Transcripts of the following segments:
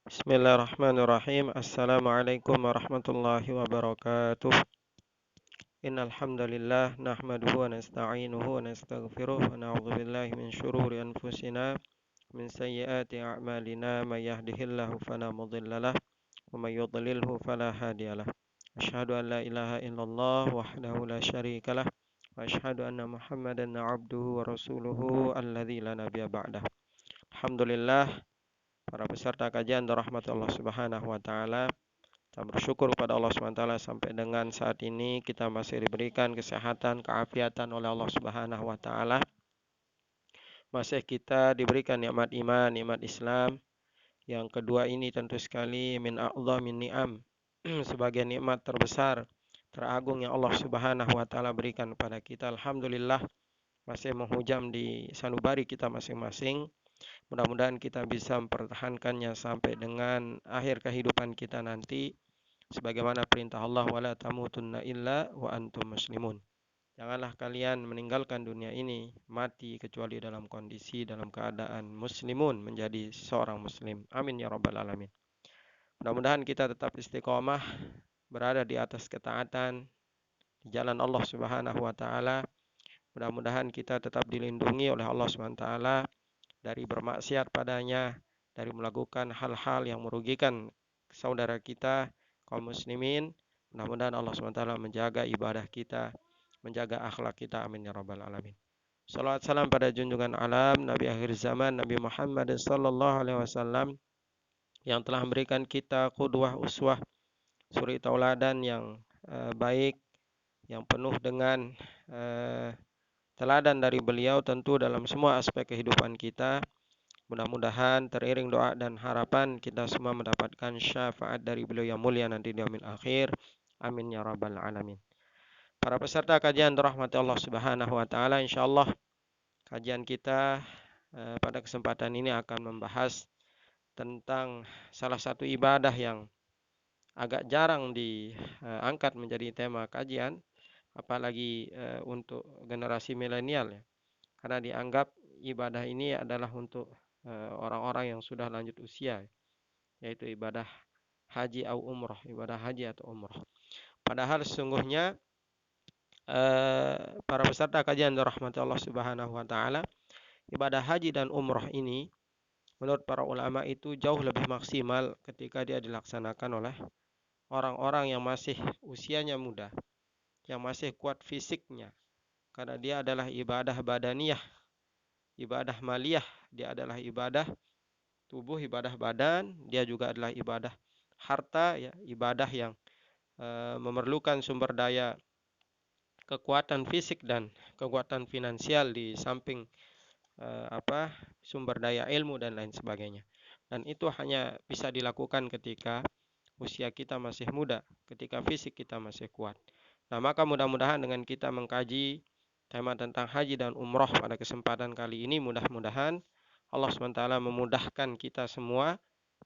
Bismillahirrahmanirrahim. Assalamualaikum warahmatullahi wabarakatuh. Innal hamdalillah nahmaduhu wa nasta'inuhu wa nastaghfiruh wa na'udzu billahi min syururi anfusina min sayyiati a'malina may yahdihillahu fala mudhillalah wa may yudlilhu fala hadiyalah. Asyhadu an la ilaha illallah wahdahu la syarikalah wa asyhadu anna Muhammadan 'abduhu wa rasuluhu alladzi la nabiyya ba'dah. Alhamdulillah, para peserta kajian rahmat Allah Subhanahu wa taala. Kita bersyukur kepada Allah SWT sampai dengan saat ini kita masih diberikan kesehatan, keafiatan oleh Allah Subhanahu wa taala. Masih kita diberikan nikmat iman, nikmat Islam. Yang kedua ini tentu sekali min a'dhamin ni'am, sebagai nikmat terbesar, teragung yang Allah Subhanahu wa taala berikan kepada kita. Alhamdulillah masih menghujam di sanubari kita masing-masing. Mudah-mudahan kita bisa mempertahankannya sampai dengan akhir kehidupan kita nanti, sebagaimana perintah Allah, wala tamutunna illa wa antum muslimun. Janganlah kalian meninggalkan dunia ini mati kecuali dalam kondisi dalam keadaan muslimun, menjadi seorang muslim. Amin ya rabbal alamin. Mudah-mudahan kita tetap istiqomah berada di atas ketaatan di jalan Allah Subhanahu wa taala. Mudah-mudahan kita tetap dilindungi oleh Allah Subhanahu wa taala dari bermaksiat padanya, dari melakukan hal-hal yang merugikan saudara kita kaum muslimin. Mudah-mudahan Allah SWT menjaga ibadah kita, menjaga akhlak kita. Amin ya rabbal alamin. Salawat salam pada junjungan alam Nabi akhir zaman, Nabi Muhammad sallallahu alaihi wasallam, yang telah memberikan kita qudwah uswah, suri tauladan yang baik, yang penuh dengan teladan dari beliau tentu dalam semua aspek kehidupan kita. Mudah-mudahan teriring doa dan harapan kita semua mendapatkan syafaat dari beliau yang mulia nanti di yaumil akhir. Amin ya rabbal alamin. Para peserta kajian rahmati Allah Subhanahu wa taala, insyaallah kajian kita pada kesempatan ini akan membahas tentang salah satu ibadah yang agak jarang diangkat menjadi tema kajian, apalagi untuk generasi milenial ya. Karena dianggap ibadah ini adalah untuk orang-orang yang sudah lanjut usia, yaitu ibadah haji atau umroh, ibadah haji atau umroh. Padahal sesungguhnya para peserta kajian rahmati Allah Subhanahu wa taala, ibadah haji dan umroh ini menurut para ulama itu jauh lebih maksimal ketika dia dilaksanakan oleh orang-orang yang masih usianya muda, yang masih kuat fisiknya, karena dia adalah ibadah badaniyah, ibadah maliyah, dia adalah ibadah tubuh, ibadah badan, dia juga adalah ibadah harta ya, ibadah yang memerlukan sumber daya kekuatan fisik dan kekuatan finansial di samping sumber daya ilmu dan lain sebagainya. Dan itu hanya bisa dilakukan ketika usia kita masih muda, ketika fisik kita masih kuat. Nah, maka mudah-mudahan dengan kita mengkaji tema tentang haji dan umroh pada kesempatan kali ini, mudah-mudahan Allah SWT memudahkan kita semua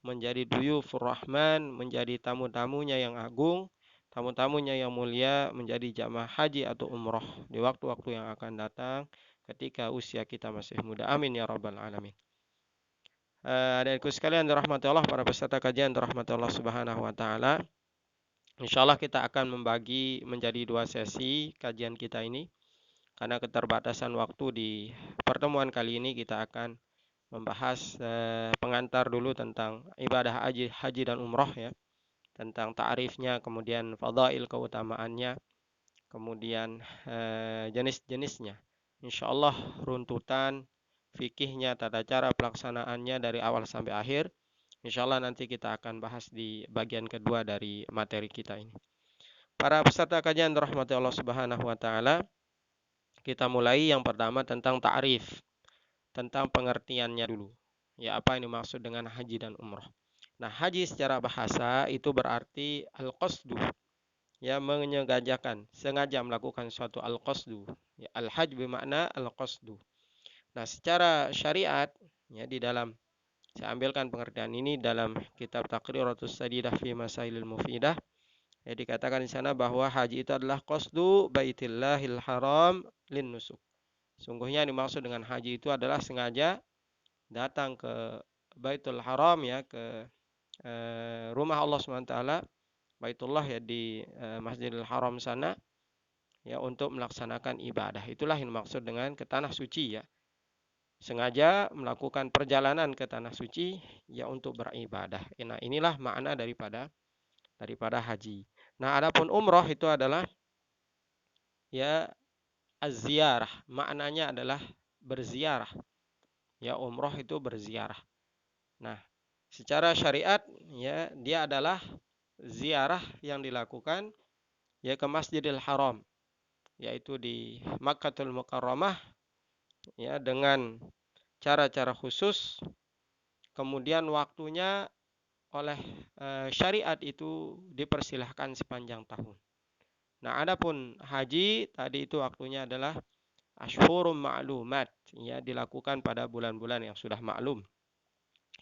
menjadi duyufur rahman, menjadi tamu-tamunya yang agung, tamu-tamunya yang mulia, menjadi jamaah haji atau umroh di waktu-waktu yang akan datang ketika usia kita masih muda. Amin ya rabbal alamin. Adik-adikku sekalian dirahmati Allah, para peserta kajian dirahmati Allah Subhanahu wa taala. Insyaallah kita akan membagi menjadi 2 sesi kajian kita ini. Karena keterbatasan waktu di pertemuan kali ini, kita akan membahas pengantar dulu tentang ibadah haji dan umroh ya, tentang ta'rifnya, kemudian fadail keutamaannya, kemudian jenis-jenisnya. Insyaallah runtutan fikihnya, tata cara pelaksanaannya dari awal sampai akhir, insyaallah nanti kita akan bahas di bagian kedua dari materi kita ini. Para peserta kajian rahmati Allah Subhanahu wa taala, kita mulai yang pertama tentang ta'rif, tentang pengertiannya dulu. Ya, apa yang dimaksud dengan haji dan umroh? Nah, haji secara bahasa itu berarti al-qasdu, ya, menyengajakan, sengaja melakukan suatu al-qasdu. Ya, al-hajj bermakna al-qasdu. Nah, secara syariat, ya, di dalam, saya ambilkan pengertian ini dalam kitab Taqriratus Sadidah fi Masailil Mufidah. Ya, dikatakan di sana bahwa haji itu adalah qasdu baitillahil haram lin nusuk. Sungguhnya yang dimaksud dengan haji itu adalah sengaja datang ke Baitul Haram ya, ke rumah Allah SWT, Baitullah ya, di Masjidil Haram sana ya, untuk melaksanakan ibadah. Itulah yang dimaksud dengan ke tanah suci ya. Sengaja melakukan perjalanan ke tanah suci ya untuk beribadah. Nah, inilah makna daripada haji. Nah, adapun umroh itu adalah ya az-ziarah. Maknanya adalah berziarah. Ya, umroh itu berziarah. Nah, secara syariat ya, dia adalah ziarah yang dilakukan ya ke Masjidil Haram, yaitu di Makkahul Mukarramah ya, dengan cara-cara khusus. Kemudian waktunya oleh syariat itu dipersilahkan sepanjang tahun. Nah, adapun haji tadi itu waktunya adalah Ashhurum ma'lumat, ya, dilakukan pada bulan-bulan yang sudah maklum,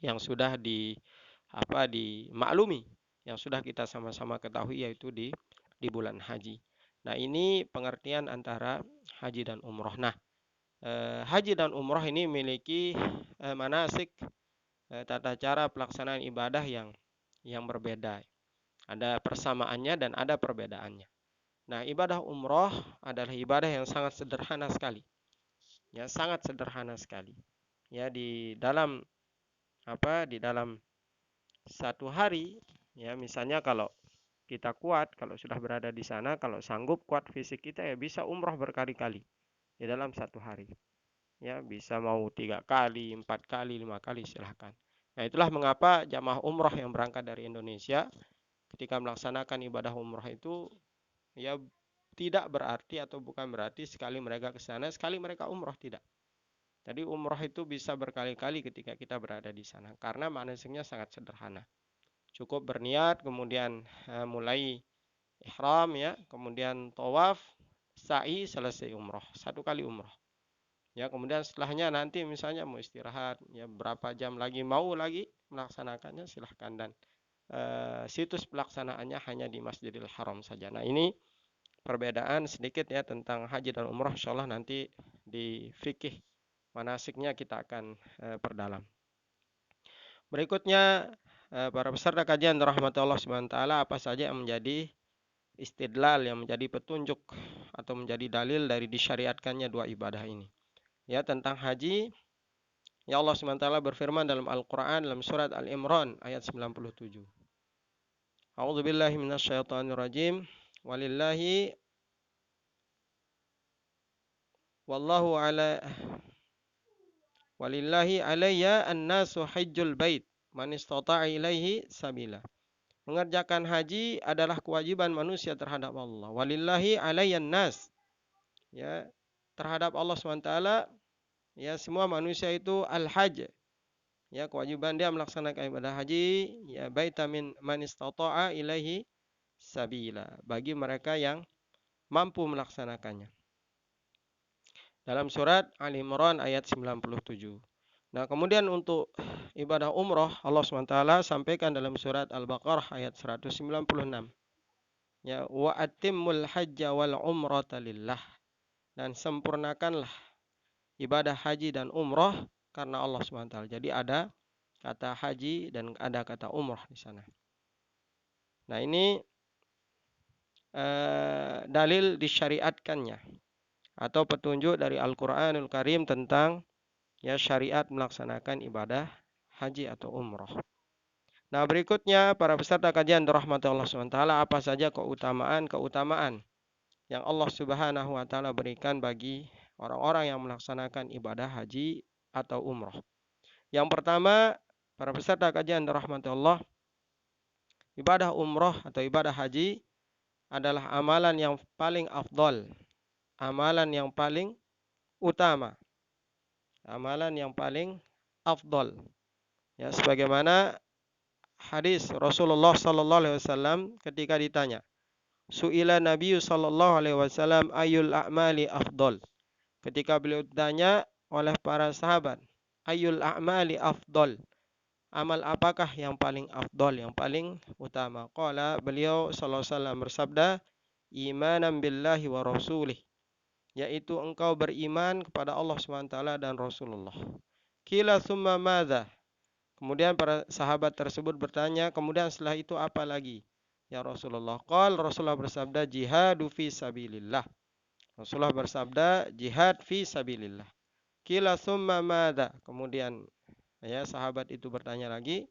yang sudah dimaklumi, yang sudah kita sama-sama ketahui, yaitu di bulan haji. Nah, ini pengertian antara haji dan umroh. Nah, haji dan umroh ini memiliki manasik, tata cara pelaksanaan ibadah yang berbeda. Ada persamaannya dan ada perbedaannya. Nah, ibadah umroh adalah ibadah yang sangat sederhana sekali. Ya, sangat sederhana sekali. Ya, di dalam satu hari, ya, misalnya kalau kita kuat, kalau sudah berada di sana, kalau sanggup kuat fisik kita, ya bisa umroh berkali-kali di dalam satu hari. Ya, bisa mau 3 kali, 4 kali, 5 kali, silahkan. Nah, itulah mengapa jamaah umroh yang berangkat dari Indonesia ketika melaksanakan ibadah umroh itu ya tidak berarti atau bukan berarti sekali mereka ke sana, sekali mereka umroh, tidak. Jadi umroh itu bisa berkali-kali ketika kita berada di sana, karena manasiknya sangat sederhana. Cukup berniat, kemudian mulai ihram ya, kemudian tawaf, sa'i, selesai umroh. Satu kali umroh. Ya, kemudian setelahnya nanti misalnya mau istirahat, ya berapa jam lagi mau lagi melaksanakannya, silahkan. Dan situs pelaksanaannya hanya di Masjidil Haram saja. Nah, ini perbedaan sedikit ya tentang haji dan umrah. Insyaallah nanti di fikih manasiknya kita akan perdalam. Berikutnya, para peserta kajian rahmat Allah Subhanahu wa taala, apa saja yang menjadi istidlal, yang menjadi petunjuk atau menjadi dalil dari disyariatkannya dua ibadah ini. Ya, tentang haji, ya Allah Subhanahu wa taala berfirman dalam Al-Qur'an dalam surat Al-Imran ayat 97. A'udzu billahi minasyaitonir rajim. Walillahi wallahu ala Walillahi alayya an-nasu hajjul bait man istata'a ilaihi sabila. Mengerjakan haji adalah kewajiban manusia terhadap Allah. Walillahi alayyan nas. Ya, terhadap Allah SWT, ya, semua manusia itu al-hajj. Ya, kewajiban dia melaksanakan ibadah haji, ya, baita min man istata'a ilaihi sabila, bagi mereka yang mampu melaksanakannya. Dalam surat Al-Imran ayat 97. Nah, kemudian untuk ibadah umroh, Allah SWT sampaikan dalam surat Al-Baqarah ayat 196. Ya, wa atimmul hajja wal umrata lillah. Dan sempurnakanlah ibadah haji dan umroh karena Allah SWT. Jadi ada kata haji dan ada kata umroh di sana. Nah, ini dalil disyariatkannya atau petunjuk dari Al-Qur'anul Karim tentang ya syariat melaksanakan ibadah haji atau umroh. Nah, berikutnya para peserta kajian rahmat Allah SWT, apa saja keutamaan yang Allah Subhanahu wa taala berikan bagi orang-orang yang melaksanakan ibadah haji atau umroh. Yang pertama, para peserta kajian rahmat Allah, ibadah umroh atau ibadah haji adalah amalan yang paling afdal, amalan yang paling utama, amalan yang paling afdal. Ya, sebagaimana hadis Rasulullah sallallahu alaihi wasallam ketika ditanya, Su'ila Nabi sallallahu alaihi wasallam ayyul a'mali afdal. Ketika beliau ditanya oleh para sahabat, ayyul a'mali afdal, amal apakah yang paling afdal, yang paling utama? Qala, beliau sallallahu alaihi wasallam bersabda, imanan billahi wa rasulih, yaitu engkau beriman kepada Allah SWT dan Rasulullah. Qila summa madza? Kemudian para sahabat tersebut bertanya, kemudian setelah itu apa lagi? Ya Rasulullah. Rasulullah bersabda, jihadu fi sabilillah. Rasulullah bersabda, jihad fi sabilillah. Qila summa madza? Kemudian ya sahabat itu bertanya lagi,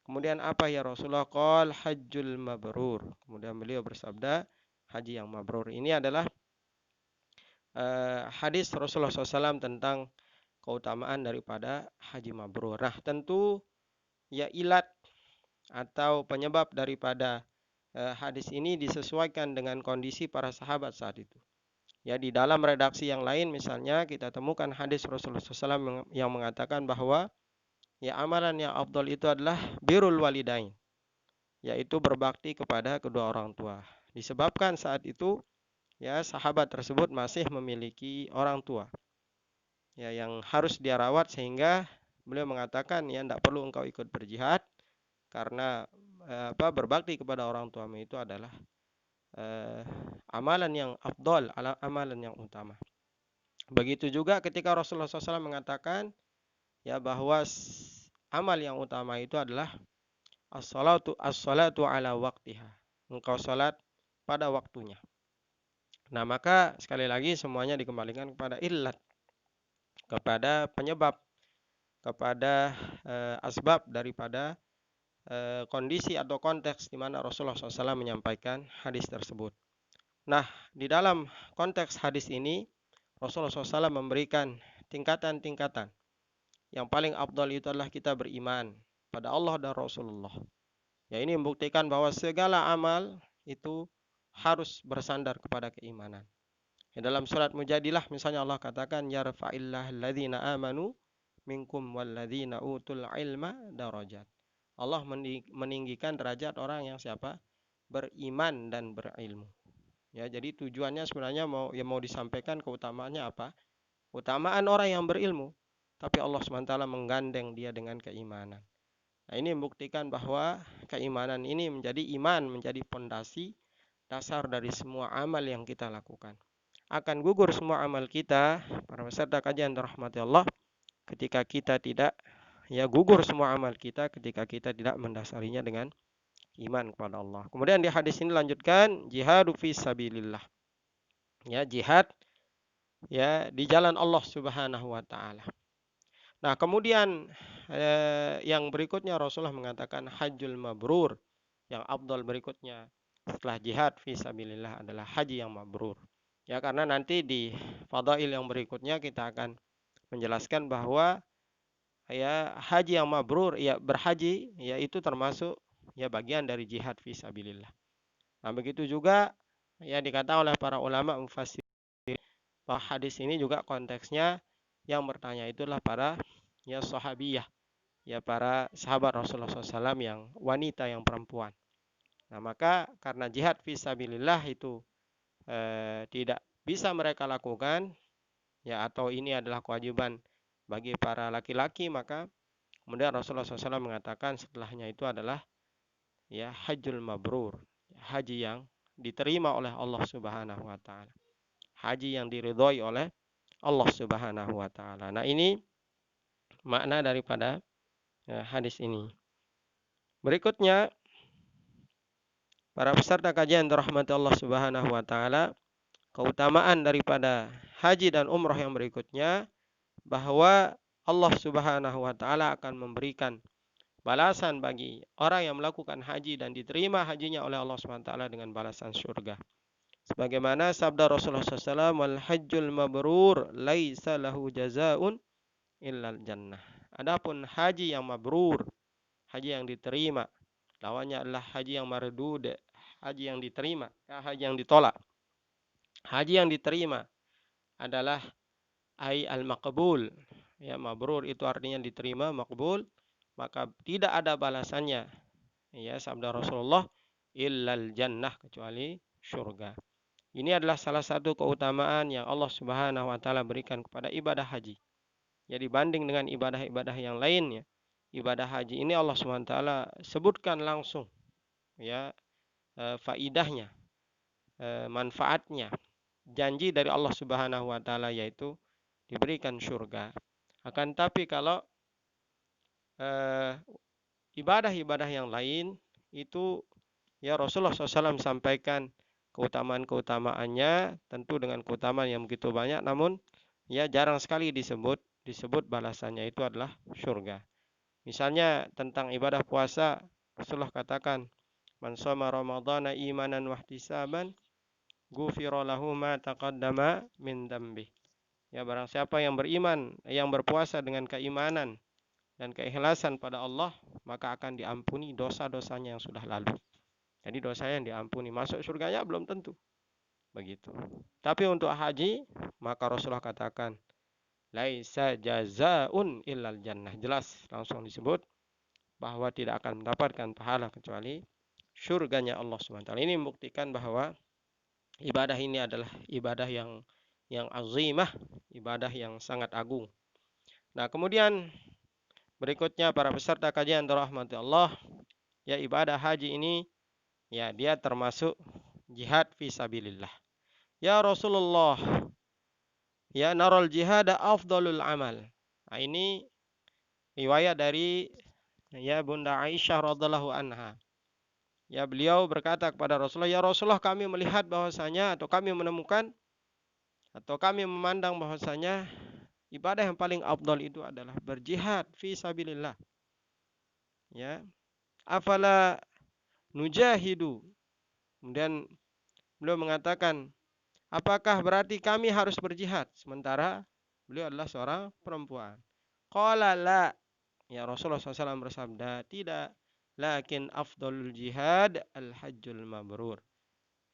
kemudian apa ya Rasulullah? Hajjul mabrur. Kemudian beliau bersabda, haji yang mabrur. Ini adalah hadis Rasulullah SAW tentang keutamaan daripada haji mabrur. Nah, tentu ya ilat atau penyebab daripada hadis ini disesuaikan dengan kondisi para sahabat saat itu. Ya, di dalam redaksi yang lain misalnya kita temukan hadis Rasulullah SAW yang mengatakan bahwa ya amalan yang afdal itu adalah birrul walidain, yaitu berbakti kepada kedua orang tua. Disebabkan saat itu ya sahabat tersebut masih memiliki orang tua ya yang harus dia rawat, sehingga beliau mengatakan ya tidak perlu engkau ikut berjihad karena berbakti kepada orang tuamu itu adalah amalan yang afdal, amalan yang utama. Begitu juga ketika Rasulullah SAW mengatakan ya bahwa amal yang utama itu adalah as-salatu ala waqtiha. Engkau salat pada waktunya. Nah, maka sekali lagi semuanya dikembalikan kepada illat, kepada penyebab, kepada asbab daripada kondisi atau konteks di mana Rasulullah SAW menyampaikan hadis tersebut. Nah, di dalam konteks hadis ini Rasulullah SAW memberikan tingkatan-tingkatan. Yang paling afdal itu adalah kita beriman pada Allah dan Rasulullah. Ya, ini membuktikan bahwa segala amal itu harus bersandar kepada keimanan. Ya, dalam surat Mujadilah misalnya Allah katakan yarfa'illahu alladzina amanu minkum walladzina utul ilma darajat. Allah meninggikan derajat orang yang siapa? Beriman dan berilmu. Ya, jadi tujuannya sebenarnya mau disampaikan keutamaannya apa? Keutamaan orang yang berilmu, tapi Allah SWT menggandeng dia dengan keimanan. Nah, ini membuktikan bahwa keimanan ini menjadi iman, menjadi pondasi dasar dari semua amal yang kita lakukan. Akan gugur semua amal kita, para peserta kajian rahmati Allah, ketika kita tidak gugur semua amal kita ketika kita tidak mendasarinya dengan iman kepada Allah. Kemudian di hadis ini lanjutkan jihadu fi sabilillah. Ya, jihad ya di jalan Allah Subhanahu wa taala. Nah, kemudian yang berikutnya Rasulullah mengatakan hajjul mabrur. Yang afdal berikutnya setelah jihad fi sabilillah adalah haji yang mabrur. Ya, karena nanti di fadail yang berikutnya kita akan menjelaskan bahwa ya haji yang mabrur, ya berhaji ya itu termasuk ya bagian dari jihad fi sabilillah. Nah, begitu juga ya dikatakan oleh para ulama mufassir bahwa hadis ini juga konteksnya yang bertanya itulah para ya sahabiyah, ya para sahabat Rasulullah SAW yang wanita, yang perempuan. Nah, maka karena jihad fisabilillah itu tidak bisa mereka lakukan ya, atau ini adalah kewajiban bagi para laki-laki, maka kemudian Rasulullah SAW mengatakan setelahnya itu adalah ya hajjul mabrur, haji yang diterima oleh Allah Subhanahu wa taala. Haji yang diridhoi oleh Allah Subhanahu wa taala. Nah, ini makna daripada hadis ini. Berikutnya, para peserta kajian dirahmati Allah Subhanahu wa taala, keutamaan daripada haji dan umrah yang berikutnya bahwa Allah Subhanahu wa taala akan memberikan balasan bagi orang yang melakukan haji dan diterima hajinya oleh Allah Subhanahu wa taala dengan balasan surga. Sebagaimana sabda Rasulullah SAW, wal hajjul mabrur laisa lahu jazaun illal jannah. Adapun haji yang mabrur, haji yang diterima, lawannya adalah haji yang mardud, haji yang diterima, haji yang ditolak. Haji yang diterima adalah al-maqbul. Ya, mabrur itu artinya diterima, maqbul, maka tidak ada balasannya. Ya, sabda Rasulullah, illal jannah, kecuali surga. Ini adalah salah satu keutamaan yang Allah Subhanahu wa taala berikan kepada ibadah haji. Ya, dibanding dengan ibadah-ibadah yang lainnya, ibadah haji ini Allah Subhanahu wa taala sebutkan langsung ya faidahnya, manfaatnya, janji dari Allah Subhanahu wa taala yaitu diberikan surga. Akan tapi kalau eh, ibadah-ibadah yang lain itu ya Rasulullah SAW sampaikan keutamaan-keutamaannya, tentu dengan keutamaan yang begitu banyak, namun ya jarang sekali disebut balasannya itu adalah surga. Misalnya tentang ibadah puasa, Rasulullah katakan, "Man shoma Ramadhana imanan wahtisaban, ghufira lahu ma taqaddama min dzambi." Ya barang siapa yang beriman, yang berpuasa dengan keimanan dan keikhlasan pada Allah, maka akan diampuni dosa-dosanya yang sudah lalu. Jadi dosanya yang diampuni, masuk surganya belum tentu. Begitu. Tapi untuk haji, maka Rasulullah katakan, laisa jazaun illal jannah. Jelas langsung disebut bahwa tidak akan mendapatkan pahala kecuali surganya Allah SWT. Ini membuktikan bahwa ibadah ini adalah ibadah yang azimah, ibadah yang sangat agung. Nah, kemudian berikutnya para peserta kajian dirahmati Allah, ya ibadah haji ini ya dia termasuk jihad fi sabilillah. Ya Rasulullah, ya naral jihad afdalul amal. Nah, ini riwayat dari ya Bunda Aisyah radhiallahu anha. Ya beliau berkata kepada Rasulullah, ya Rasulullah kami melihat bahwasanya atau kami menemukan atau kami memandang bahwasanya ibadah yang paling afdal itu adalah berjihad fi sabilillah. Ya, afala nujahidu. Kemudian beliau mengatakan, apakah berarti kami harus berjihad sementara beliau adalah seorang perempuan? Qala la. Ya Rasulullah SAW bersabda, tidak. Lakin afdalul jihad al-hajjul mabrur.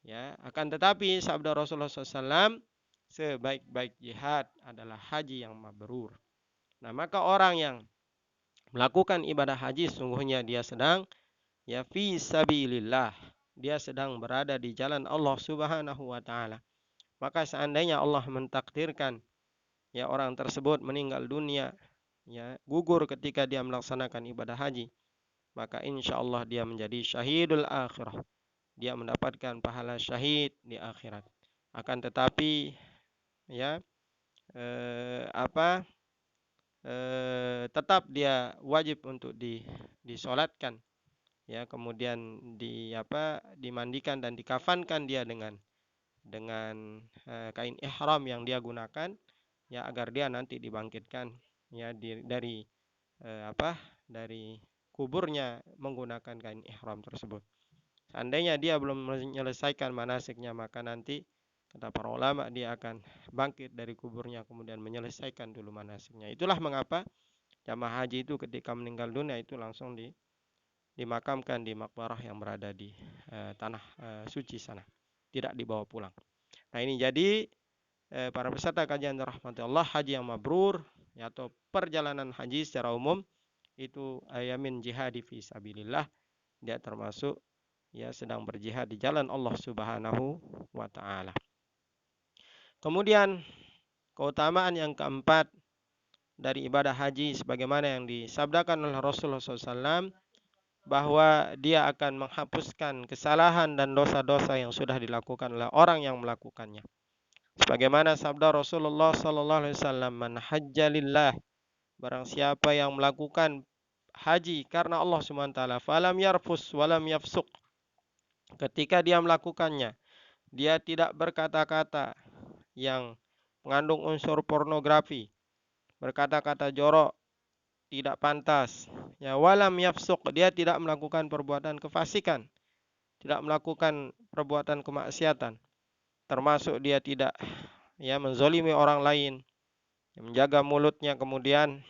Ya, akan tetapi sabda Rasulullah SAW, sebaik-baik jihad adalah haji yang mabrur. Nah, maka orang yang melakukan ibadah haji sungguhnya dia sedang ya fi sabilillah. Dia sedang berada di jalan Allah Subhanahu wa taala. Maka seandainya Allah mentakdirkan ya orang tersebut meninggal dunia, ya gugur ketika dia melaksanakan ibadah haji, maka insya Allah dia menjadi syahidul akhirah. Dia mendapatkan pahala syahid di akhirat. Akan tetapi ya tetap dia wajib untuk disolatkan, ya kemudian dimandikan dan dikafankan dia dengan kain ihram yang dia gunakan, ya agar dia nanti dibangkitkan ya dari kuburnya menggunakan kain ihram tersebut. Seandainya dia belum menyelesaikan manasiknya, maka nanti kata para ulama dia akan bangkit dari kuburnya kemudian menyelesaikan dulu manasiknya. Itulah mengapa jamaah haji itu ketika meninggal dunia itu langsung dimakamkan di makbarah yang berada di tanah suci sana, tidak dibawa pulang. Nah ini jadi para peserta kajian rahmati Allah, haji yang mabrur ya, atau perjalanan haji secara umum itu ayamin jihadi fi sabilillah, dia termasuk ya sedang berjihad di jalan Allah Subhanahu wa taala. Kemudian keutamaan yang keempat dari ibadah haji sebagaimana yang disabdakan oleh Rasulullah SAW, bahwa dia akan menghapuskan kesalahan dan dosa-dosa yang sudah dilakukan oleh orang yang melakukannya. Sebagaimana sabda Rasulullah SAW, man hajja lillah, barang siapa yang melakukan haji karena Allah SWT, falam yarfus walam yafsuq, ketika dia melakukannya dia tidak berkata-kata yang mengandung unsur pornografi, berkata-kata jorok, tidak pantas, ya walam yafsuq, dia tidak melakukan perbuatan kefasikan, tidak melakukan perbuatan kemaksiatan, termasuk dia tidak ya menzolimi orang lain, menjaga mulutnya, kemudian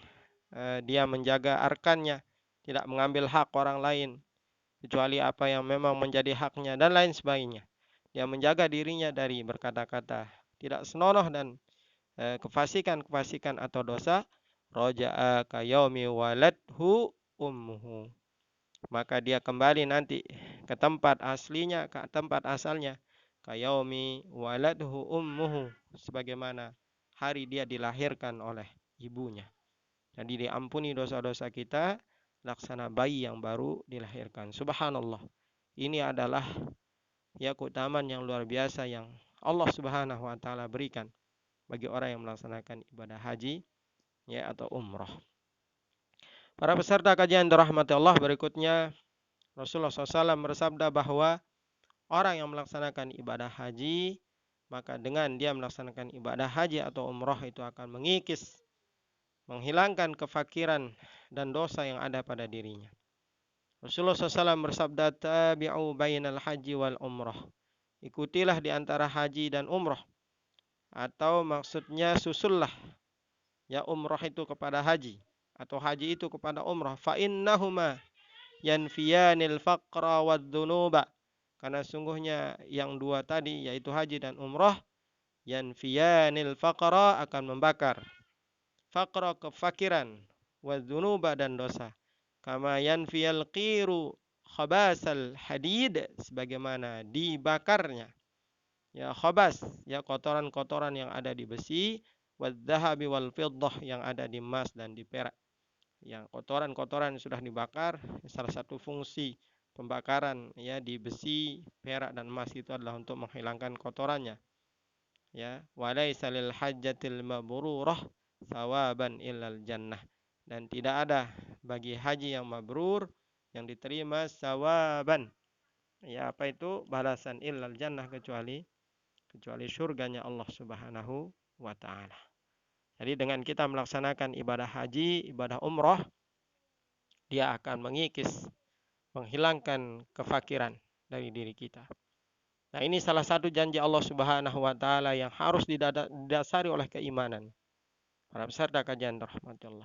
dia menjaga arkannya, tidak mengambil hak orang lain kecuali apa yang memang menjadi haknya dan lain sebagainya. Dia menjaga dirinya dari berkata-kata tidak senonoh dan kefasikan-kefasikan atau dosa. Roja'a kayaumi waladhu ummuhu, maka dia kembali nanti ke tempat aslinya, ke tempat asalnya, kayaumi waladhu ummuhu, sebagaimana hari dia dilahirkan oleh ibunya. Jadi diampuni dosa-dosa kita laksana bayi yang baru dilahirkan. Subhanallah. Ini adalah ya keutamaan yang luar biasa yang Allah Subhanahu wa taala berikan bagi orang yang melaksanakan ibadah haji ya atau umrah. Para peserta kajian dirahmati Allah, berikutnya Rasulullah SAW bersabda bahwa orang yang melaksanakan ibadah haji, maka dengan dia melaksanakan ibadah haji atau umroh itu akan mengikis, menghilangkan kefakiran dan dosa yang ada pada dirinya. Rasulullah SAW bersabda, tabi'u bainal haji wal umrah. Ikutilah di antara haji dan umrah. Atau maksudnya susullah ya umrah itu kepada haji atau haji itu kepada umrah. Fa innahuma yanfiyanil faqra wad dunuba. Karena sungguhnya yang dua tadi yaitu haji dan umrah, yanfiyanil faqra akan membakar faqra kefakiran, wad dunuba dan dosa. Kama yanfiyal qiru khabasal hadid, sebagaimana dibakarnya ya khabas ya kotoran-kotoran yang ada di besi, wadzahabi wal fiddah yang ada di emas dan di perak. Yang kotoran-kotoran sudah dibakar, salah satu fungsi pembakaran ya di besi, perak dan emas itu adalah untuk menghilangkan kotorannya. Ya, walaisa lil hajjatil mabrurah sawaban illal jannah. Dan tidak ada bagi haji yang mabrur yang diterima sawaban. Ya, apa itu? Balasan illal jannah, kecuali surganya Allah Subhanahu wa taala. Jadi dengan kita melaksanakan ibadah haji, ibadah umroh, dia akan mengikis, menghilangkan kefakiran dari diri kita. Nah, ini salah satu janji Allah Subhanahu wa taala yang harus didasari oleh keimanan. Para peserta kajian rahmatullah.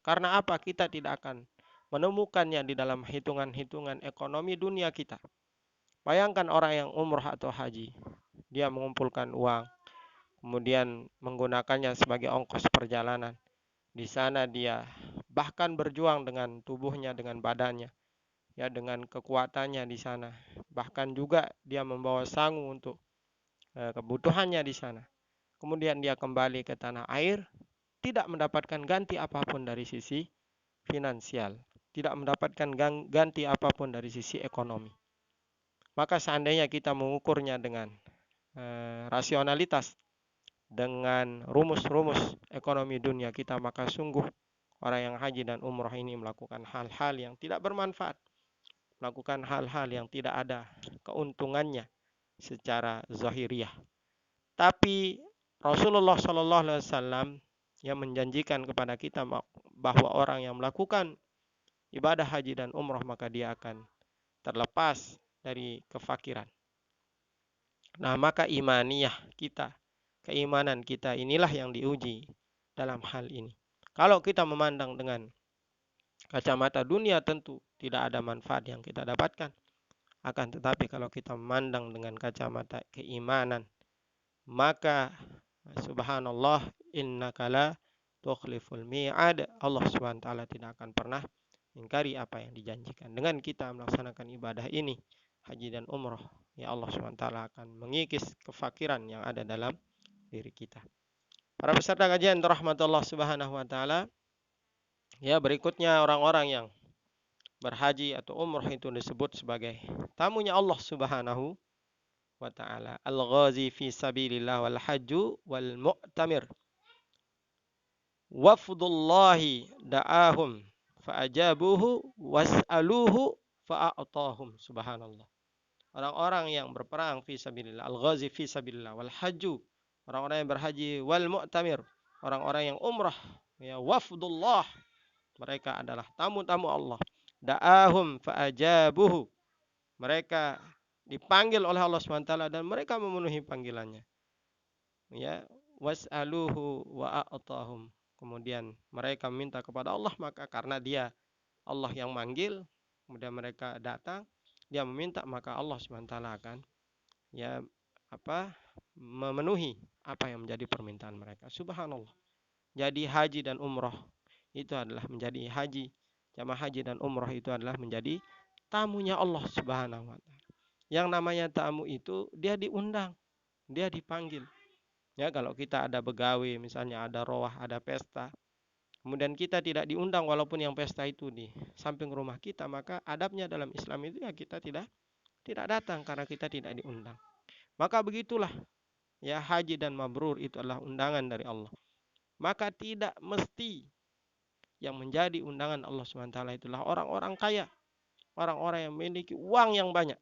Karena apa? Kita tidak akan menemukannya di dalam hitungan-hitungan ekonomi dunia kita. Bayangkan orang yang umroh atau haji, dia mengumpulkan uang, kemudian menggunakannya sebagai ongkos perjalanan. Di sana dia bahkan berjuang dengan tubuhnya, dengan badannya, ya dengan kekuatannya di sana. Bahkan juga dia membawa sangu untuk kebutuhannya di sana. Kemudian dia kembali ke tanah air, tidak mendapatkan ganti apapun dari sisi finansial, tidak mendapatkan ganti apapun dari sisi ekonomi. Maka seandainya kita mengukurnya dengan rasionalitas, dengan rumus-rumus ekonomi dunia kita, maka sungguh orang yang haji dan umroh ini melakukan hal-hal yang tidak bermanfaat, melakukan hal-hal yang tidak ada keuntungannya secara zahiriyah. Tapi Rasulullah SAW yang menjanjikan kepada kita bahwa orang yang melakukan ibadah haji dan umroh maka dia akan terlepas dari kefakiran. Nah, maka imaniyah kita, keimanan kita inilah yang diuji dalam hal ini. Kalau kita memandang dengan kacamata dunia, tentu tidak ada manfaat yang kita dapatkan. Akan tetapi kalau kita memandang dengan kacamata keimanan, maka subhanallah, innaka la tukhliful mi'ad. Allah Subhanahu wa taala tidak akan pernah mengingkari apa yang dijanjikan. Dengan kita melaksanakan ibadah ini, haji dan umroh, ya Allah Subhanahu wa taala akan mengikis kefakiran yang ada dalam diri kita. Para peserta kajian rahmatullah Subhanahu wa taala, ya berikutnya orang-orang yang berhaji atau umroh itu disebut sebagai tamunya Allah Subhanahu wa ta'ala. Al-ghazi fi sabilillah wal hajju wal mu'tamir. Wafdullahi da'ahum fa'ajabuhu was'aluhu fa'a'tahum. Subhanallah. Orang-orang yang berperang fi sabilillah, al-ghazi fi sabilillah wal hajju, orang-orang yang berhaji, wal mu'tamir, orang-orang yang umrah, ya wafdullah, mereka adalah tamu-tamu Allah. Da'ahum fa'ajabuhu, mereka dipanggil oleh Allah SWT dan mereka memenuhi panggilannya. Ya, was'aluhu wa'atahum. Kemudian mereka meminta kepada Allah, maka karena dia Allah yang manggil, kemudian mereka datang, dia meminta, maka Allah SWT akan ya memenuhi apa yang menjadi permintaan mereka. Subhanallah. Jadi haji dan umroh itu adalah menjadi haji, jamaah haji dan umroh itu adalah menjadi tamunya Allah Subhanahu wa taala. Yang namanya tamu itu dia diundang, dia dipanggil. Ya, kalau kita ada begawe, misalnya ada roah, ada pesta, kemudian kita tidak diundang walaupun yang pesta itu di samping rumah kita, maka adabnya dalam Islam itu ya kita tidak datang karena kita tidak diundang. Maka begitulah ya, haji dan mabrur itu adalah undangan dari Allah. Maka tidak mesti Yang menjadi undangan Allah SWT itulah orang-orang kaya, orang-orang yang memiliki uang yang banyak.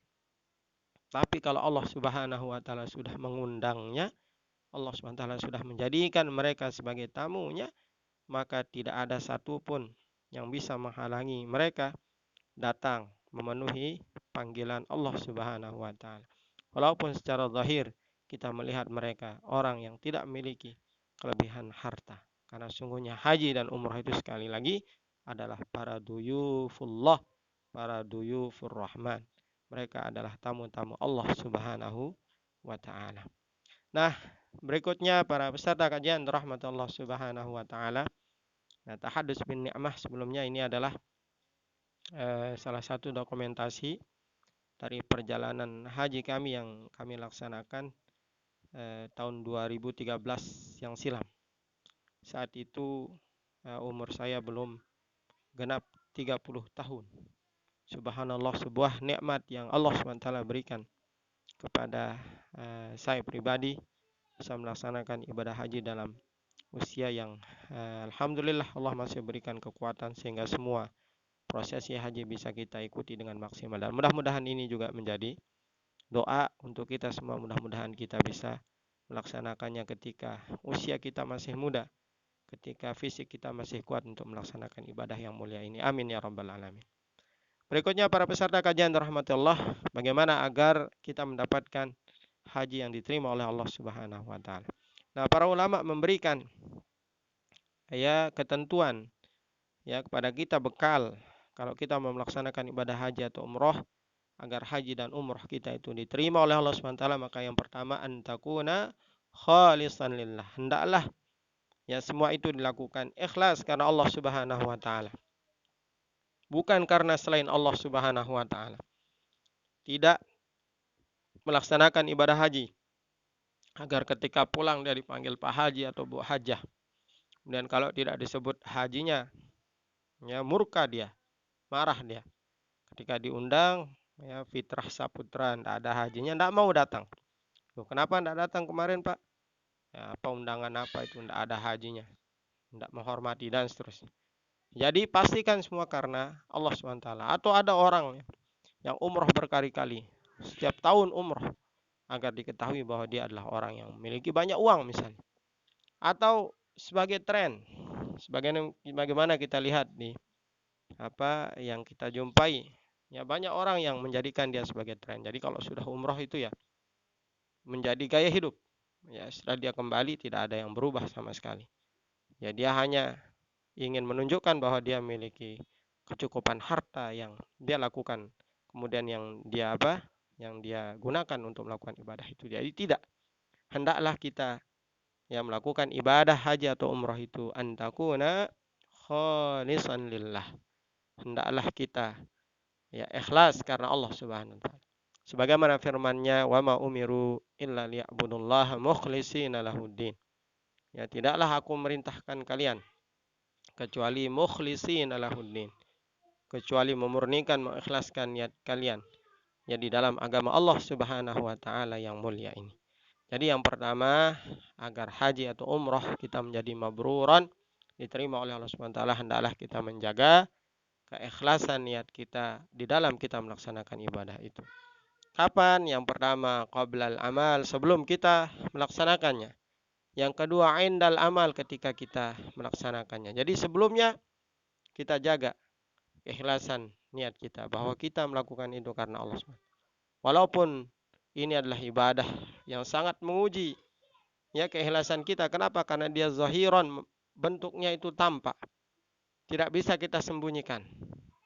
Tapi kalau Allah Subhanahu wa taala sudah mengundangnya, Allah SWT sudah menjadikan mereka sebagai tamunya, maka tidak ada satupun yang bisa menghalangi mereka datang memenuhi panggilan Allah Subhanahu wa taala. Walaupun secara zahir kita melihat mereka orang yang tidak memiliki kelebihan harta. Karena sungguhnya haji dan umrah itu sekali lagi adalah para duyufullah, para duyufur rahman. Mereka adalah tamu-tamu Allah Subhanahu wa taala. Nah, berikutnya para peserta kajian rahmatullah Subhanahu wa taala. Nah, tahadus bin ni'mah sebelumnya ini adalah salah satu dokumentasi dari perjalanan haji kami yang kami laksanakan tahun 2013 yang silam. Saat itu umur saya belum genap 30 tahun. Subhanallah, sebuah nikmat yang Allah SWT berikan kepada saya pribadi bisa melaksanakan ibadah haji dalam usia yang alhamdulillah Allah masih berikan kekuatan sehingga semua prosesi haji bisa kita ikuti dengan maksimal. Dan mudah-mudahan ini juga menjadi doa untuk kita semua, mudah-mudahan kita bisa melaksanakannya ketika usia kita masih muda, ketika fisik kita masih kuat untuk melaksanakan ibadah yang mulia ini. Amin ya rabbal alamin. Berikutnya para peserta kajian rahmatullah, bagaimana agar kita mendapatkan haji yang diterima oleh Allah Subhanahu wa taala. Nah, para ulama memberikan ketentuan kepada kita bekal kalau kita mau melaksanakan ibadah haji atau umroh agar haji dan umroh kita itu diterima oleh Allah SWT, maka yang pertama antakuna khalisan lillah. Hendaklah semua itu dilakukan ikhlas karena Allah Subhanahu wa taala. Bukan karena selain Allah Subhanahu wa taala. Tidak melaksanakan ibadah haji agar ketika pulang dia dipanggil Pak Haji atau Bu Hajah. Dan kalau tidak disebut hajinya, murka dia, marah dia. Ketika diundang, fitrah saputra, tidak ada hajinya, tidak mau datang. Loh, kenapa tidak datang kemarin Pak? Apa undangan apa itu, tidak ada hajinya, tidak menghormati dan seterusnya. Jadi pastikan semua karena Allah SWT. Atau ada orang yang umroh berkali-kali, setiap tahun umroh, agar diketahui bahwa dia adalah orang yang memiliki banyak uang misalnya. Atau sebagai tren, sebagaimana kita lihat di apa yang kita jumpai, banyak orang yang menjadikan dia sebagai tren. Jadi kalau sudah umroh itu menjadi gaya hidup. Setelah dia kembali tidak ada yang berubah sama sekali. Dia hanya ingin menunjukkan bahwa dia memiliki kecukupan harta yang dia lakukan, kemudian yang dia gunakan untuk melakukan ibadah itu. Jadi tidak, hendaklah kita melakukan ibadah haji atau umrah itu antakuna khalisan lillah. Hendaklah kita ikhlas karena Allah Subhanahu wa taala. Sebagaimana firman-Nya, "Wa ma umiru illa liya'budullaha mukhlishina lahuddin." Tidaklah aku merintahkan kalian kecuali mukhlishina lahuddin, kecuali memurnikan, mengikhlaskan niat kalian di dalam agama Allah Subhanahu wa taala yang mulia ini. Jadi yang pertama, agar haji atau umrah kita menjadi mabruran, diterima oleh Allah Subhanahu wa taala, hendaklah kita menjaga keikhlasan niat kita di dalam kita melaksanakan ibadah itu. Kapan? Yang pertama, qablal amal, sebelum kita melaksanakannya. Yang kedua, indal amal, ketika kita melaksanakannya. Jadi sebelumnya kita jaga keikhlasan niat kita bahwa kita melakukan itu karena Allah SWT. Walaupun ini adalah ibadah yang sangat menguji keikhlasan kita. Kenapa? Karena dia zahiran, bentuknya itu tampak. Tidak bisa kita sembunyikan.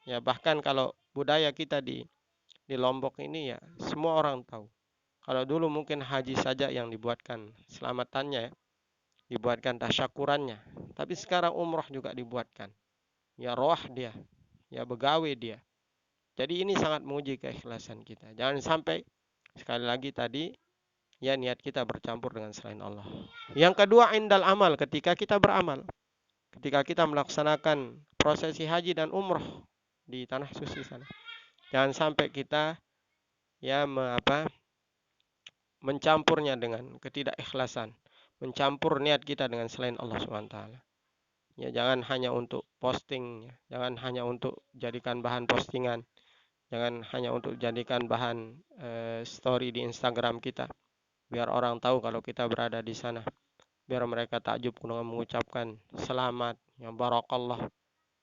Bahkan kalau budaya kita di Lombok ini semua orang tahu. Kalau dulu mungkin haji saja yang dibuatkan selamatannya, dibuatkan tasyakurannya. Tapi sekarang umroh juga dibuatkan. Roh dia, begawe dia. Jadi ini sangat menguji keikhlasan kita. Jangan sampai sekali lagi tadi niat kita bercampur dengan selain Allah. Yang kedua, indal amal, ketika kita beramal. Ketika kita melaksanakan prosesi haji dan umroh di tanah suci sana. Jangan sampai kita mencampurnya dengan ketidakikhlasan, mencampur niat kita dengan selain Allah SWT. Ya, jangan hanya untuk posting, ya. Jangan hanya untuk jadikan bahan postingan, jangan hanya untuk jadikan bahan story di Instagram kita, biar orang tahu kalau kita berada di sana, biar mereka takjub dengan mengucapkan selamat, ya barakallah.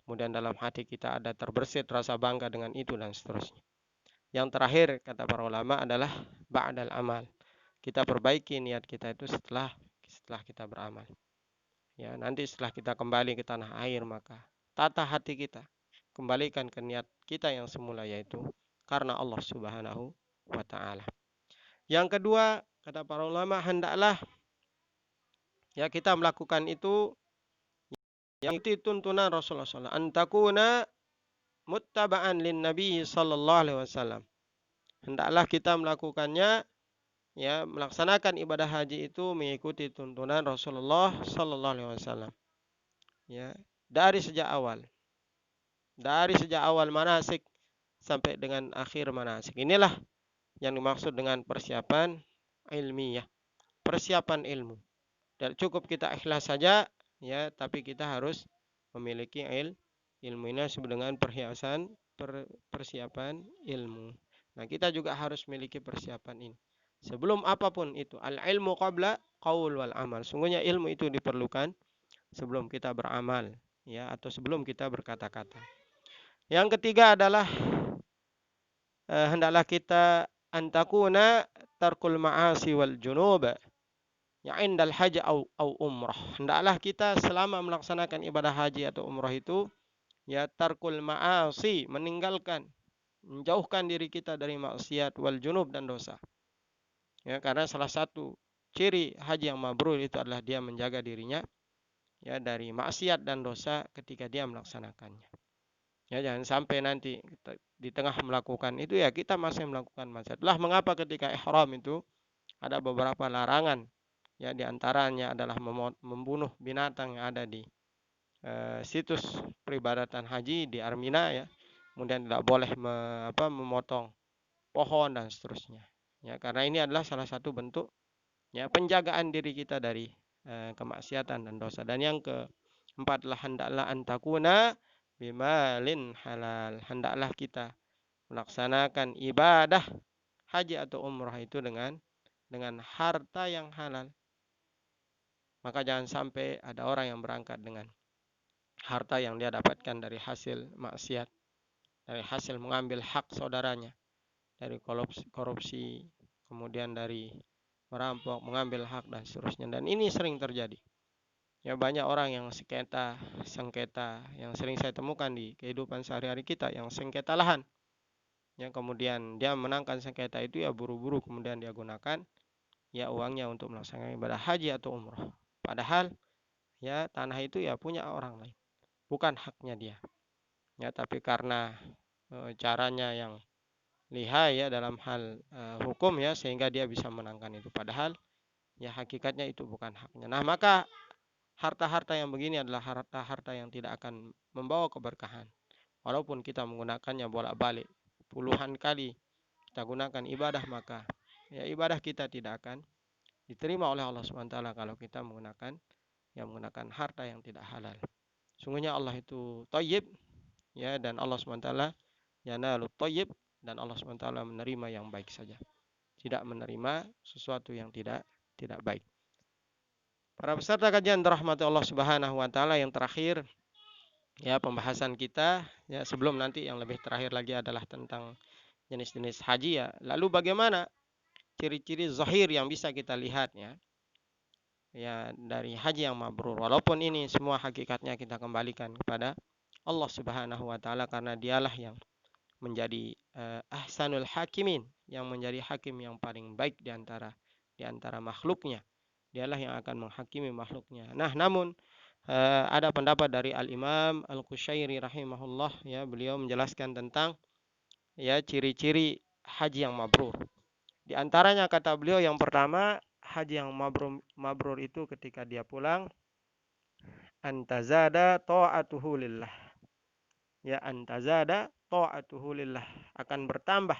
Kemudian dalam hati kita ada terbersit rasa bangga dengan itu dan seterusnya. Yang terakhir kata para ulama adalah ba'dal amal. Kita perbaiki niat kita itu setelah kita beramal. Ya, nanti setelah kita kembali ke tanah air maka tata hati kita, kembalikan ke niat kita yang semula, yaitu karena Allah Subhanahu wa taala. Yang kedua, kata para ulama, hendaklah ya kita melakukan itu yang itu tuntunan Rasulullah SAW. Antakuna muttaba'an lin Nabi sallallahu alaihi wasallam. Hendaklah kita melakukannya, ya melaksanakan ibadah haji itu mengikuti tuntunan Rasulullah sallallahu alaihi wasallam. Ya, dari sejak awal manasik sampai dengan akhir manasik. Inilah yang dimaksud dengan persiapan ilmiah, persiapan ilmu. Dan cukup kita ikhlas saja, ya, tapi kita harus memiliki ilmu ini disebut dengan persiapan ilmu. Nah, kita juga harus memiliki persiapan ini. Sebelum apapun itu, al-ilmu qabla qaul wal amal. Sungguhnya ilmu itu diperlukan sebelum kita beramal, ya, atau sebelum kita berkata-kata. Yang ketiga adalah hendaklah kita antakuna tarkul ma'asi wal junub, ya indal haji au umrah. Hendaklah kita selama melaksanakan ibadah haji atau umrah itu, ya tarkul ma'asi, meninggalkan, menjauhkan diri kita dari maksiat, wal junub, dan dosa. Ya, karena salah satu ciri haji yang mabrur itu adalah dia menjaga dirinya, ya, dari maksiat dan dosa ketika dia melaksanakannya. Ya, jangan sampai nanti kita di tengah melakukan itu ya kita masih melakukan maksiat. Itulah mengapa ketika ihram itu ada beberapa larangan. Ya, di antaranya adalah membunuh binatang yang ada di situs peribadatan haji di Armina, ya. Kemudian tidak boleh memotong pohon dan seterusnya. Ya, karena ini adalah salah satu bentuk, ya, penjagaan diri kita dari kemaksiatan dan dosa. Dan yang keempat adalah hendaklah antakuna bimalin halal. Hendaklah kita melaksanakan ibadah haji atau umrah itu dengan harta yang halal. Maka jangan sampai ada orang yang berangkat dengan harta yang dia dapatkan dari hasil maksiat, dari hasil mengambil hak saudaranya, dari korupsi, kemudian dari merampok, mengambil hak dan seterusnya. Dan ini sering terjadi. Ya, banyak orang yang sengketa yang sering saya temukan di kehidupan sehari-hari kita, yang sengketa lahan. Ya, kemudian dia menangkan sengketa itu, ya buru-buru kemudian dia gunakan, ya uangnya untuk melaksanakan ibadah haji atau umrah. Padahal ya tanah itu ya punya orang lain, bukan haknya dia. Ya, tapi karena caranya yang lihai, ya, dalam hal hukum, ya, sehingga dia bisa menangkan itu. Padahal ya hakikatnya itu bukan haknya. Nah, maka harta-harta yang begini adalah harta-harta yang tidak akan membawa keberkahan. Walaupun kita menggunakannya bolak-balik puluhan kali kita gunakan ibadah, maka ya ibadah kita tidak akan diterima oleh Allah SWT kalau kita menggunakan harta yang tidak halal. Sungguhnya Allah itu thayyib, ya, dan Allah SWT yanalut thayyib, dan Allah SWT menerima yang baik saja, tidak menerima sesuatu yang tidak baik. Para peserta kajian dirahmati Allah Subhanahu wa taala, yang terakhir, ya, pembahasan kita, ya, sebelum nanti yang lebih terakhir lagi adalah tentang jenis-jenis haji, ya. Lalu bagaimana ciri-ciri zahir yang bisa kita lihat, ya dari haji yang mabrur. Walaupun ini semua hakikatnya kita kembalikan kepada Allah Subhanahu wa taala, karena dialah yang menjadi ahsanul hakimin, yang menjadi hakim yang paling baik di antara makhluknya. Dialah yang akan menghakimi makhluknya. Nah, namun ada pendapat dari Al-Imam Al-Qushairi rahimahullah, ya, beliau menjelaskan tentang, ya, ciri-ciri haji yang mabrur. Di antaranya kata beliau, yang pertama, haji yang mabrur itu ketika dia pulang, antazada ta'atuhu lillah. Ya, antazada ta'atuhu lillah, akan bertambah,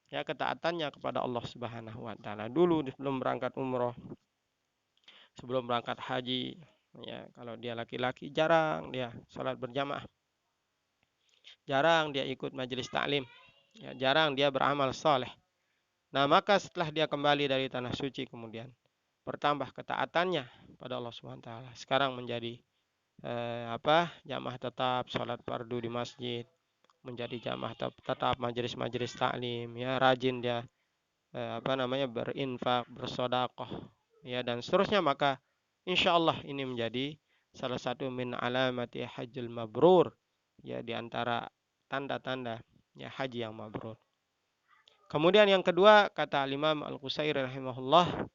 ya, ketaatannya kepada Allah Subhanahu wa taala. Dulu sebelum berangkat umroh, sebelum berangkat haji, Ya, kalau dia laki-laki jarang dia sholat berjamaah, jarang dia ikut majelis taklim, ya, jarang dia beramal soleh. Nah, maka setelah dia kembali dari tanah suci kemudian bertambah ketaatannya pada Allah Subhanahu wa taala. Sekarang menjadi jamaah tetap salat fardu di masjid, menjadi jamaah tetap majelis-majelis taklim, ya, rajin dia berinfak, bersedekah, ya, dan seterusnya, maka insya Allah ini menjadi salah satu min alamati hajjul mabrur, ya, di antara tanda-tanda, ya, haji yang mabrur. Kemudian yang kedua, kata Imam Al-Qusairi rahimahullah,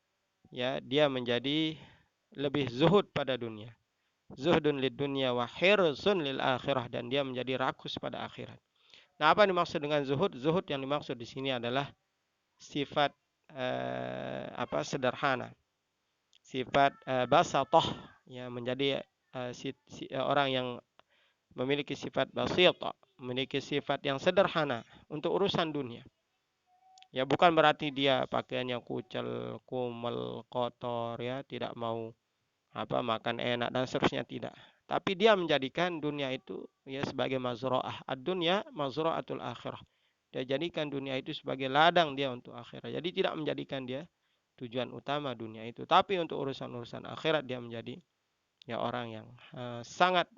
ya, dia menjadi lebih zuhud pada dunia. Zuhdun lid dunya wa hirsun lil akhirah, dan dia menjadi rakus pada akhirat. Nah, apa yang dimaksud dengan zuhud? Zuhud yang dimaksud di sini adalah sifat sederhana, sifat basatah, ya, menjadi orang yang memiliki sifat basitah, memiliki sifat yang sederhana untuk urusan dunia. Ya, bukan berarti dia pakaiannya kucel, kumel, kotor, ya, tidak mau makan enak dan seterusnya, tidak. Tapi dia menjadikan dunia itu, ya, sebagai mazra'ah. Ad-dunya mazra'atul akhirah. Dia jadikan dunia itu sebagai ladang dia untuk akhirat. Jadi tidak menjadikan dia tujuan utama dunia itu. Tapi untuk urusan-urusan akhirat dia menjadi, ya, orang yang sangat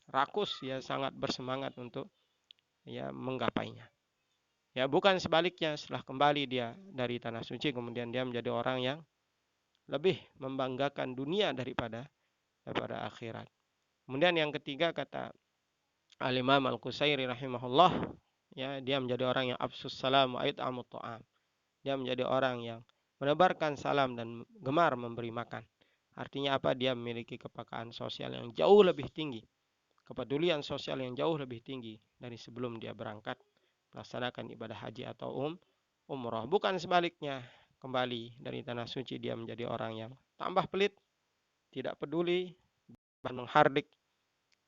rakus, ya, sangat bersemangat untuk, ya, menggapainya. Ya, bukan sebaliknya, setelah kembali dia dari tanah suci kemudian dia menjadi orang yang lebih membanggakan dunia daripada akhirat. Kemudian yang ketiga, kata Al-Imam Al-Qusairi rahimahullah, ya, dia menjadi orang yang afsus salam wa it'amut ta'am. Dia menjadi orang yang menebarkan salam dan gemar memberi makan. Artinya apa? Dia memiliki kepekaan sosial yang jauh lebih tinggi, kepedulian sosial yang jauh lebih tinggi dari sebelum dia berangkat melaksanakan ibadah haji atau umroh. Bukan sebaliknya, kembali dari tanah suci dia menjadi orang yang tambah pelit, tidak peduli, bahkan menghardik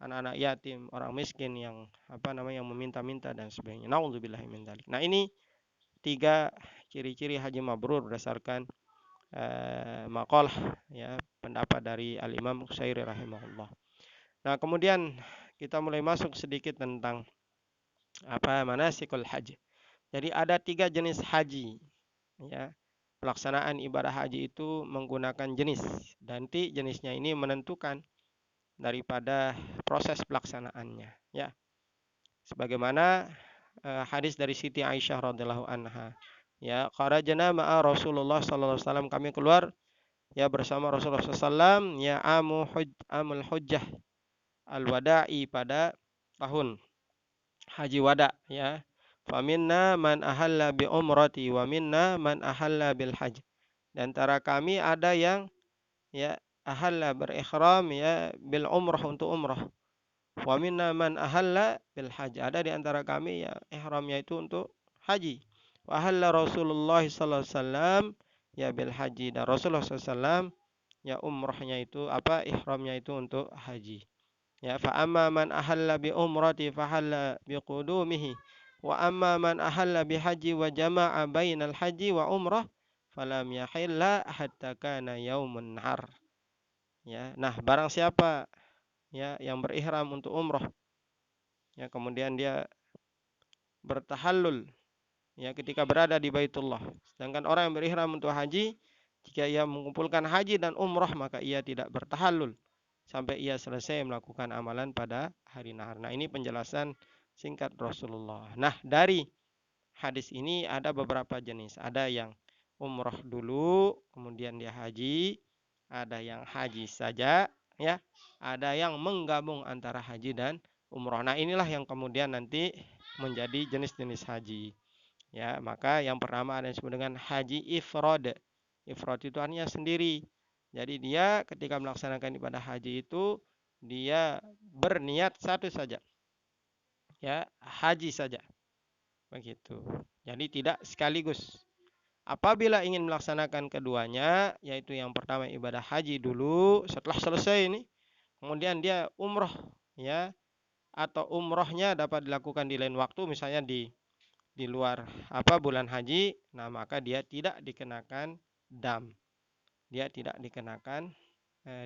anak-anak yatim, orang miskin yang yang meminta-minta dan sebagainya. Nauzubillahi min dzalik. Nah, ini 3 ciri-ciri haji mabrur berdasarkan maqalah, ya, pendapat dari Al-Imam Qusairi rahimahullah. Nah, kemudian kita mulai masuk sedikit tentang manasikul haji. Jadi ada 3 jenis haji, ya. Pelaksanaan ibadah haji itu menggunakan jenis, dan nanti jenisnya ini menentukan daripada proses pelaksanaannya, ya. Sebagaimana hadis dari Siti Aisyah radhiyallahu anha, ya, kharajna ma'a Rasulullah sallallahu alaihi wasallam, kami keluar, ya, bersama Rasulullah sallallahu, ya, amul hujjah al-wada'i, pada tahun haji wada, ya. Faminna man ahalla bi umrati wa minna man ahalla bil hajj. Di antara kami ada yang, ya, ahalla berikhram, ya, bil umrah, untuk umrah. Wa minna man ahalla bil hajj. Ada di antara kami, ya, ihramnya itu untuk haji. Wa ahalla Rasulullah sallallahu alaihi wasallam, ya, bil haji. Dan Rasulullah sallallahu alaihi wasallam, ya, umrahnya itu ihramnya itu untuk haji. Ya, fa amma man ahalla bi umrati fa halla bi qudumihi wa amma man ahalla bi haji wa jama'a bainal haji wa umrah falam yahilla hatta kana yaumun nahar. Ya, nah, barang siapa, ya, yang berihram untuk umrah, ya, kemudian dia bertahallul, ya, ketika berada di Baitullah. Sedangkan orang yang berihram untuk haji, jika ia mengumpulkan haji dan umrah, maka ia tidak bertahallul sampai ia selesai melakukan amalan pada hari nahar. Nah, ini penjelasan singkat Rasulullah. Nah, dari hadis ini ada beberapa jenis. Ada yang umrah dulu, kemudian dia haji. Ada yang haji saja, ya. Ada yang menggabung antara haji dan umrah. Nah, inilah yang kemudian nanti menjadi jenis-jenis haji. Ya, maka yang pertama ada yang disebut dengan haji ifrad. Ifrad itu artinya sendiri. Jadi dia ketika melaksanakan ibadah haji itu dia berniat satu saja. Ya, haji saja. Begitu. Jadi tidak sekaligus. Apabila ingin melaksanakan keduanya, yaitu yang pertama ibadah haji dulu, setelah selesai ini, kemudian dia umroh, ya, atau umrohnya dapat dilakukan di lain waktu, misalnya di luar bulan haji, nah, maka dia tidak dikenakan dam, dia tidak dikenakan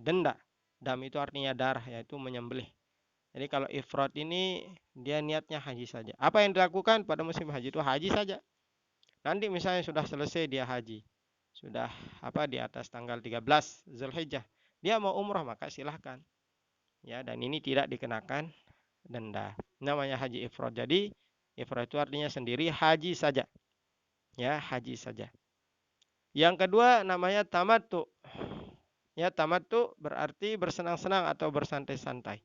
denda. Dam itu artinya darah, yaitu menyembelih. Jadi kalau ifrad ini dia niatnya haji saja. Apa yang dilakukan pada musim haji itu haji saja. Nanti misalnya sudah selesai dia haji, sudah di atas tanggal 13 Zulhijjah, dia mau umroh maka silahkan. Ya, dan ini tidak dikenakan denda. Namanya haji ifrad. Jadi ifrad itu artinya sendiri haji saja. Ya, haji saja. Yang kedua namanya tamattu. Ya, tamattu berarti bersenang-senang atau bersantai-santai.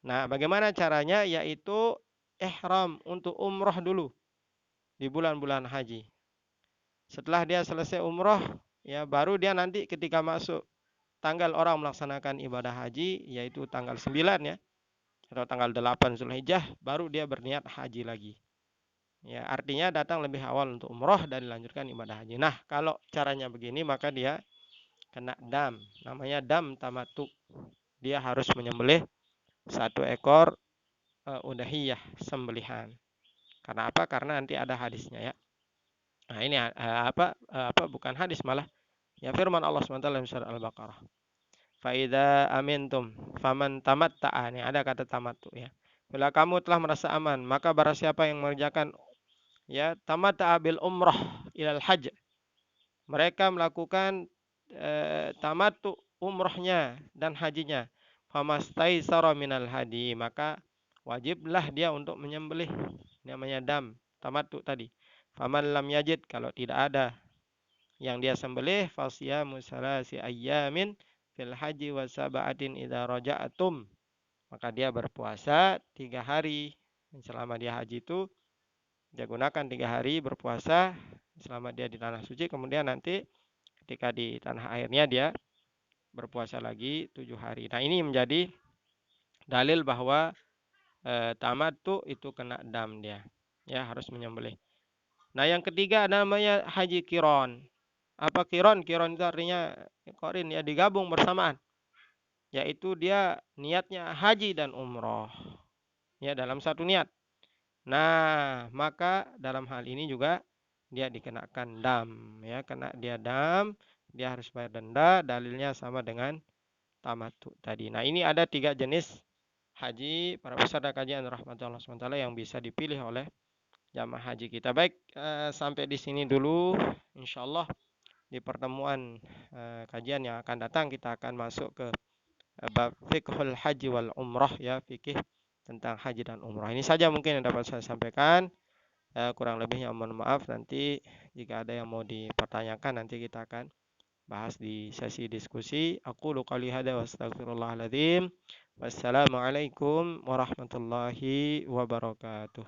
Nah, bagaimana caranya? Yaitu ihram untuk umroh dulu di bulan-bulan haji. Setelah dia selesai umroh, ya baru dia nanti ketika masuk tanggal orang melaksanakan ibadah haji, yaitu tanggal 9 ya, atau tanggal 8 Zulhijjah, baru dia berniat haji lagi. Ya, artinya datang lebih awal untuk umroh dan dilanjutkan ibadah haji. Nah, kalau caranya begini maka dia kena dam, namanya dam tamatu. Dia harus menyembelih satu ekor udahiyah, sembelihan. Karena apa? Karena nanti ada hadisnya ya. Nah, ini bukan hadis malah ya firman Allah SWT dalam surah Al-Baqarah. Faida amintum faman tamatta'a. Ini ada kata tamattu ya. Bila kamu telah merasa aman, maka barang siapa yang mengerjakan ya tamatta'a bil umrah ilal hajj. Mereka melakukan tamattu umrahnya dan hajinya. Famastaisara minal hadi, maka wajiblah dia untuk menyembelih, namanya dam tamattu tadi. Faman lam yajid, kalau tidak ada yang dia sembelih, fasyamu salasi ayyamin fil haji wa sab'atin idza raja'tum, maka dia berpuasa 3 hari selama dia haji itu. Dia gunakan 3 hari berpuasa selama dia di tanah suci, kemudian nanti ketika di tanah airnya dia berpuasa lagi 7 hari. Nah, ini menjadi dalil bahwa tamattu itu kena dam dia. Ya, harus menyembelih. Nah, yang ketiga namanya haji kiron. Apa kiron? Kiron itu artinya korin ya, digabung bersamaan. Yaitu dia niatnya haji dan umroh. Ya, dalam satu niat. Nah, maka dalam hal ini juga dia dikenakan dam. Ya, kena dia dam, dia harus bayar denda. Dalilnya sama dengan tamattu tadi. Nah, ini ada 3 jenis haji para peserta kajian rahmatullah SWT yang bisa dipilih oleh jamaah haji kita. Baik, sampai di sini dulu. Insyaallah di pertemuan kajian yang akan datang kita akan masuk ke bab fiqhul haji wal umrah ya, fikih tentang haji dan umrah. Ini saja mungkin yang dapat saya sampaikan. Kurang lebihnya mohon maaf. Nanti jika ada yang mau dipertanyakan nanti kita akan bahas di sesi diskusi. Aku qouli hadza wa astaghfirullahaladzim. Wassalamualaikum warahmatullahi wabarakatuh.